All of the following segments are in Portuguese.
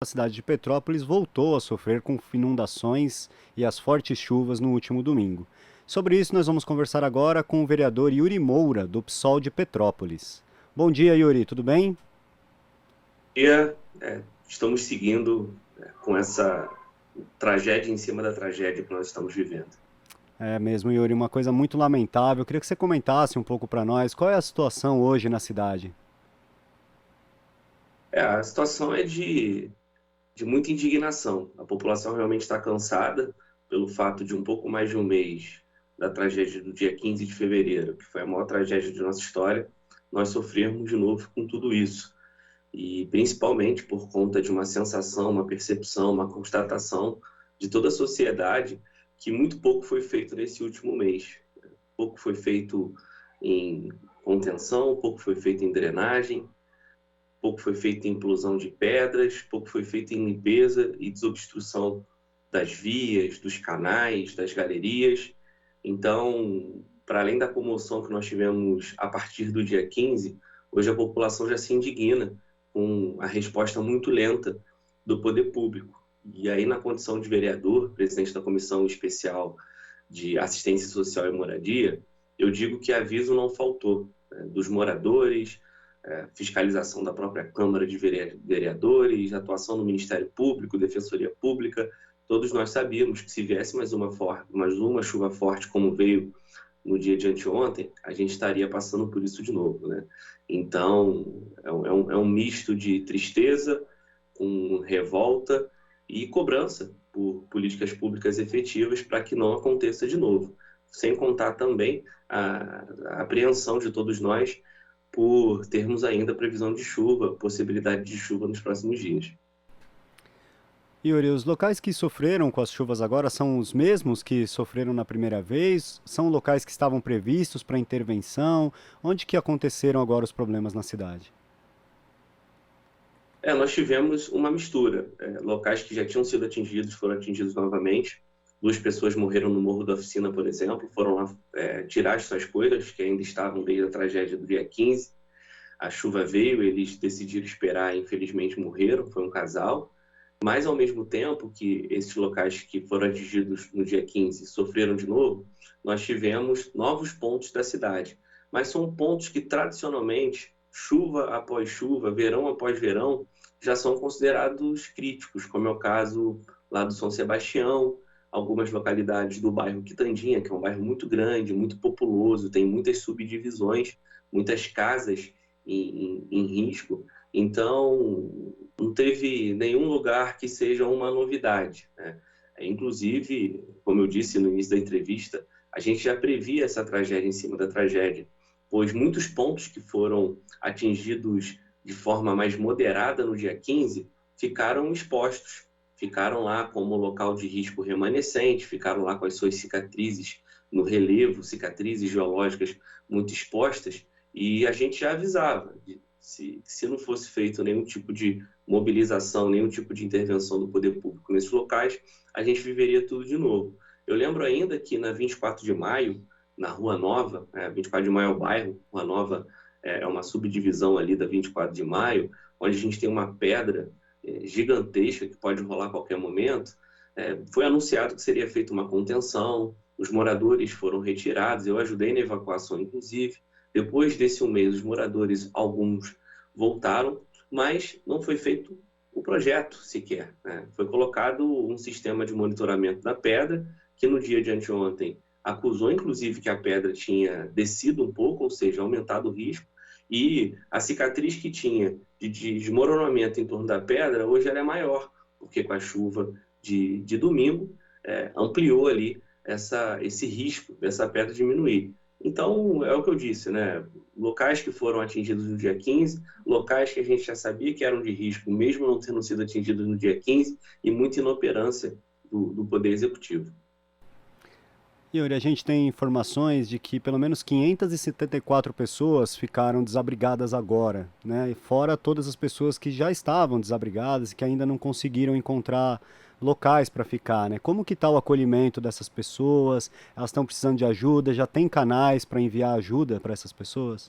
A cidade de Petrópolis voltou a sofrer com inundações e as fortes chuvas no último domingo. Sobre isso, nós vamos conversar agora com o vereador Yuri Moura, do PSOL de Petrópolis. Bom dia, Yuri, tudo bem? Estamos seguindo com essa tragédia em cima da tragédia que nós estamos vivendo. É mesmo, Yuri, uma coisa muito lamentável. Eu queria que você comentasse um pouco para nós qual é a situação hoje na cidade. A situação é de muita indignação. A população realmente está cansada pelo fato de um pouco mais de um mês da tragédia do dia 15 de fevereiro, que foi a maior tragédia de nossa história, nós sofrermos de novo com tudo isso. E principalmente por conta de uma sensação, uma percepção, uma constatação de toda a sociedade que muito pouco foi feito nesse último mês. Pouco foi feito em contenção, pouco foi feito em drenagem, pouco foi feito em inclusão de pedras, pouco foi feito em limpeza e desobstrução das vias, dos canais, das galerias. Então, para além da comoção que nós tivemos a partir do dia 15, hoje a população já se indigna com a resposta muito lenta do poder público. E aí, na condição de vereador, presidente da Comissão Especial de Assistência Social e Moradia, eu digo que aviso não faltou, né, dos moradores, fiscalização da própria Câmara de Vereadores, atuação do Ministério Público, Defensoria Pública. Todos nós sabíamos que se viesse mais uma chuva forte como veio no dia de anteontem, a gente estaria passando por isso de novo, né? Então, é um misto de tristeza, com revolta e cobrança por políticas públicas efetivas para que não aconteça de novo. Sem contar também a apreensão de todos nós por termos ainda previsão de chuva, possibilidade de chuva nos próximos dias. Yuri, os locais que sofreram com as chuvas agora são os mesmos que sofreram na primeira vez? São locais que estavam previstos para intervenção? Onde que aconteceram agora os problemas na cidade? Nós tivemos uma mistura. Locais que já tinham sido atingidos foram atingidos novamente. Duas pessoas morreram no Morro da Oficina, por exemplo, foram lá tirar as suas coisas, que ainda estavam desde a tragédia do dia 15. A chuva veio, eles decidiram esperar, infelizmente morreram, foi um casal. Mas, ao mesmo tempo que esses locais que foram atingidos no dia 15 sofreram de novo, nós tivemos novos pontos da cidade. Mas são pontos que, tradicionalmente, chuva após chuva, verão após verão, já são considerados críticos, como é o caso lá do São Sebastião, algumas localidades do bairro Quitandinha, que é um bairro muito grande, muito populoso, tem muitas subdivisões, muitas casas em risco. Então, não teve nenhum lugar que seja uma novidade, né? Inclusive, como eu disse no início da entrevista, a gente já previa essa tragédia em cima da tragédia, pois muitos pontos que foram atingidos de forma mais moderada no dia 15 ficaram expostos, ficaram lá como local de risco remanescente, ficaram lá com as suas cicatrizes no relevo, cicatrizes geológicas muito expostas, e a gente já avisava, se não fosse feito nenhum tipo de mobilização, nenhum tipo de intervenção do poder público nesses locais, a gente viveria tudo de novo. Eu lembro ainda que na 24 de maio, na Rua Nova, 24 de maio é o bairro, Rua Nova é uma subdivisão ali da 24 de maio, onde a gente tem uma pedra gigantesca que pode rolar a qualquer momento. Foi anunciado que seria feita uma contenção, os moradores foram retirados, eu ajudei na evacuação, inclusive. Depois desse um mês, os moradores, alguns voltaram, mas não foi feito o projeto sequer, né? Foi colocado um sistema de monitoramento da pedra, que no dia de anteontem acusou, inclusive, que a pedra tinha descido um pouco, ou seja, aumentado o risco, e a cicatriz que tinha de desmoronamento em torno da pedra, hoje ela é maior, porque com a chuva de domingo, ampliou ali esse risco dessa pedra diminuir. Então, é o que eu disse, né? Locais que foram atingidos no dia 15, locais que a gente já sabia que eram de risco, mesmo não tendo sido atingidos no dia 15, e muita inoperância do Poder Executivo. Yuri, a gente tem informações de que pelo menos 574 pessoas ficaram desabrigadas agora, né? E fora todas as pessoas que já estavam desabrigadas e que ainda não conseguiram encontrar locais para ficar, né? Como que está o acolhimento dessas pessoas? Elas estão precisando de ajuda? Já tem canais para enviar ajuda para essas pessoas?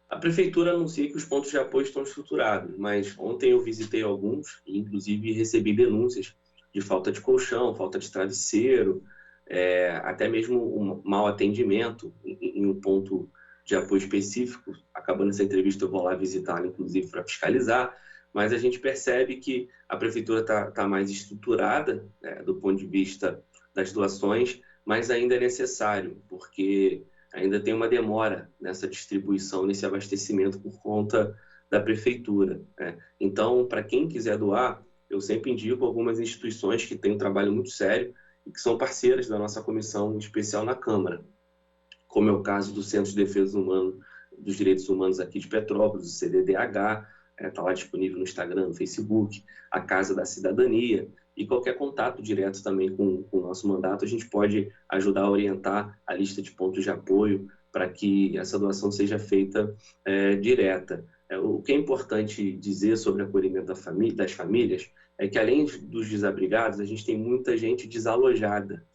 A prefeitura anuncia que os pontos de apoio estão estruturados, mas ontem eu visitei alguns e, inclusive, recebi denúncias de falta de colchão, falta de travesseiro, até mesmo um mau atendimento em um ponto de apoio específico. Acabando essa entrevista, eu vou lá visitá-la, inclusive, para fiscalizar, mas a gente percebe que a prefeitura está mais estruturada, do ponto de vista das doações, mas ainda é necessário, porque ainda tem uma demora nessa distribuição, nesse abastecimento por conta da prefeitura. Então, para quem quiser doar, eu sempre indico algumas instituições que têm um trabalho muito sério e que são parceiras da nossa comissão especial na Câmara, como é o caso do Centro de Defesa dos Direitos Humanos aqui de Petrópolis, o CDDH, está lá disponível no Instagram, no Facebook, a Casa da Cidadania, e qualquer contato direto também com o nosso mandato, a gente pode ajudar a orientar a lista de pontos de apoio para que essa doação seja feita direta. O que é importante dizer sobre o acolhimento das famílias é que, além dos desabrigados, a gente tem muita gente desalojada.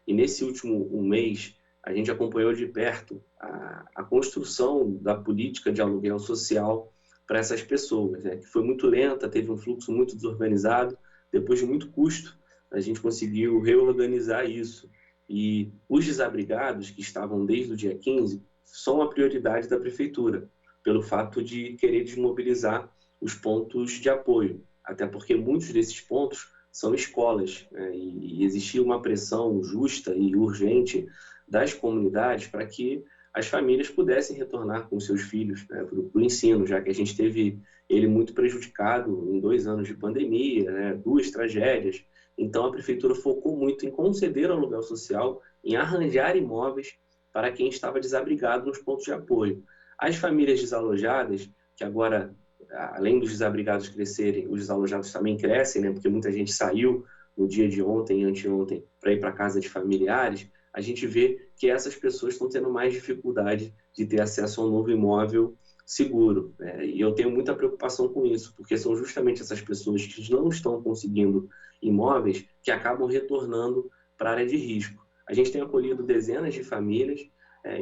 E nesse último mês, a gente acompanhou de perto a construção da política de aluguel social para essas pessoas, que foi muito lenta, teve um fluxo muito desorganizado. Depois de muito custo, a gente conseguiu reorganizar isso. E os desabrigados, que estavam desde o dia 15, são a prioridade da prefeitura, pelo fato de querer desmobilizar os pontos de apoio. Até porque muitos desses pontos são escolas, e existia uma pressão justa e urgente das comunidades para que as famílias pudessem retornar com seus filhos para o ensino, já que a gente teve ele muito prejudicado em 2 anos de pandemia, 2 tragédias. Então, a prefeitura focou muito em conceder aluguel social, em arranjar imóveis para quem estava desabrigado nos pontos de apoio. As famílias desalojadas, que agora, além dos desabrigados crescerem, os desalojados também crescem, porque muita gente saiu no dia de ontem e anteontem para ir para casa de familiares, a gente vê que essas pessoas estão tendo mais dificuldade de ter acesso a um novo imóvel seguro. E eu tenho muita preocupação com isso, porque são justamente essas pessoas que não estão conseguindo imóveis que acabam retornando para a área de risco. A gente tem acolhido dezenas de famílias.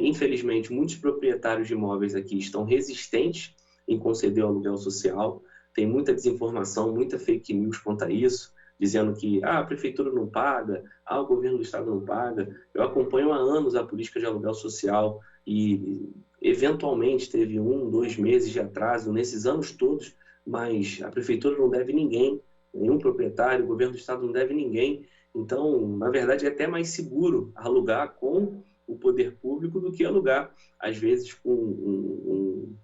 Infelizmente, muitos proprietários de imóveis aqui estão resistentes em conceder o aluguel social. Tem muita desinformação, muita fake news quanto a isso, dizendo que a prefeitura não paga, o governo do estado não paga. Eu acompanho há anos a política de aluguel social e, eventualmente, teve 1, 2 meses de atraso nesses anos todos, mas a prefeitura não deve ninguém, nenhum proprietário, o governo do estado não deve ninguém. Então, na verdade, é até mais seguro alugar com o poder público do que alugar, às vezes, com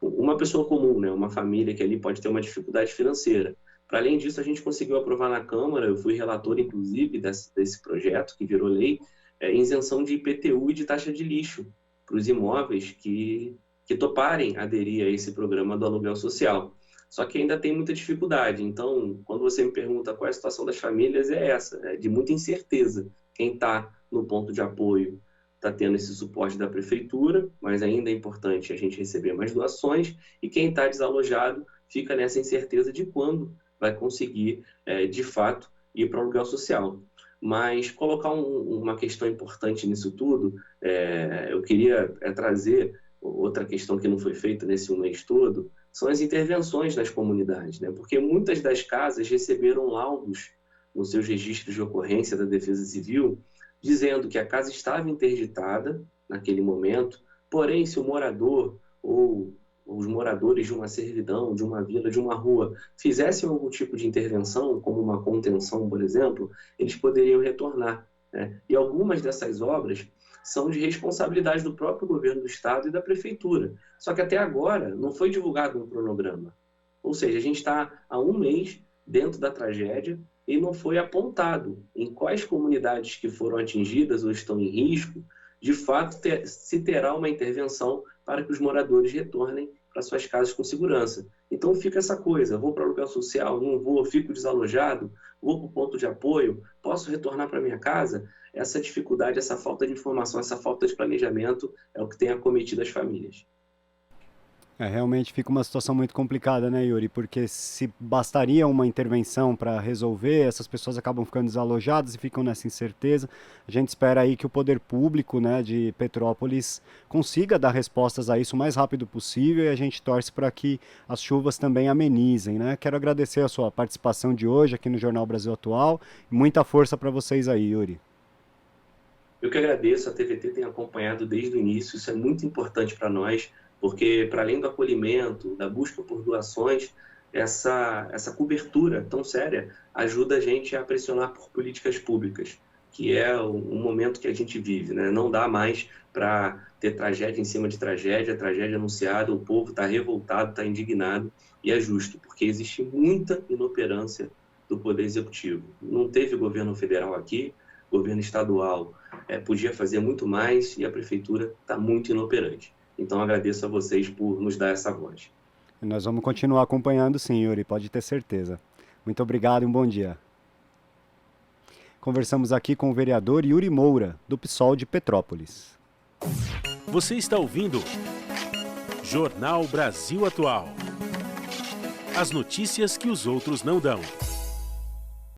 uma pessoa comum, uma família que ali pode ter uma dificuldade financeira. Para além disso, a gente conseguiu aprovar na Câmara, eu fui relator, inclusive, desse projeto, que virou lei, isenção de IPTU e de taxa de lixo para os imóveis que toparem aderir a esse programa do aluguel social. Só que ainda tem muita dificuldade. Então, quando você me pergunta qual é a situação das famílias, é essa, de muita incerteza. Quem está no ponto de apoio está tendo esse suporte da prefeitura, mas ainda é importante a gente receber mais doações, e quem está desalojado fica nessa incerteza de quando vai conseguir, de fato, ir para o aluguel social. Mas colocar uma questão importante nisso tudo, eu queria trazer outra questão que não foi feita nesse mês todo, são as intervenções nas comunidades, porque muitas das casas receberam laudos nos seus registros de ocorrência da Defesa Civil, dizendo que a casa estava interditada naquele momento, porém, se o morador ou os moradores de uma servidão, de uma vila, de uma rua, fizessem algum tipo de intervenção, como uma contenção, por exemplo, eles poderiam retornar. E algumas dessas obras são de responsabilidade do próprio governo do estado e da prefeitura. Só que até agora não foi divulgado um cronograma. Ou seja, a gente está há 1 mês dentro da tragédia e não foi apontado em quais comunidades que foram atingidas ou estão em risco, de fato, se terá uma intervenção para que os moradores retornem para suas casas com segurança. Então fica essa coisa, vou para o aluguel social, não vou, fico desalojado, vou para o ponto de apoio, posso retornar para minha casa? Essa dificuldade, essa falta de informação, essa falta de planejamento é o que tem acometido as famílias. Realmente fica uma situação muito complicada, né, Yuri? Porque se bastaria uma intervenção para resolver, essas pessoas acabam ficando desalojadas e ficam nessa incerteza. A gente espera aí que o poder público, né, de Petrópolis consiga dar respostas a isso o mais rápido possível e a gente torce para que as chuvas também amenizem, né? Quero agradecer a sua participação de hoje aqui no Jornal Brasil Atual. Muita força para vocês aí, Yuri. Eu que agradeço, a TVT tem acompanhado desde o início, isso é muito importante para nós, porque para além do acolhimento, da busca por doações, essa cobertura tão séria ajuda a gente a pressionar por políticas públicas, que é o momento que a gente vive, né? Não dá mais para ter tragédia em cima de tragédia anunciada, o povo está revoltado, está indignado, e é justo, porque existe muita inoperância do Poder Executivo. Não teve governo federal aqui, governo estadual podia fazer muito mais e a prefeitura está muito inoperante. Então agradeço a vocês por nos dar essa voz. Nós vamos continuar acompanhando sim, Yuri, pode ter certeza. Muito obrigado e um bom dia. Conversamos aqui com o vereador Yuri Moura, do PSOL de Petrópolis. Você está ouvindo Jornal Brasil Atual. As notícias que os outros não dão.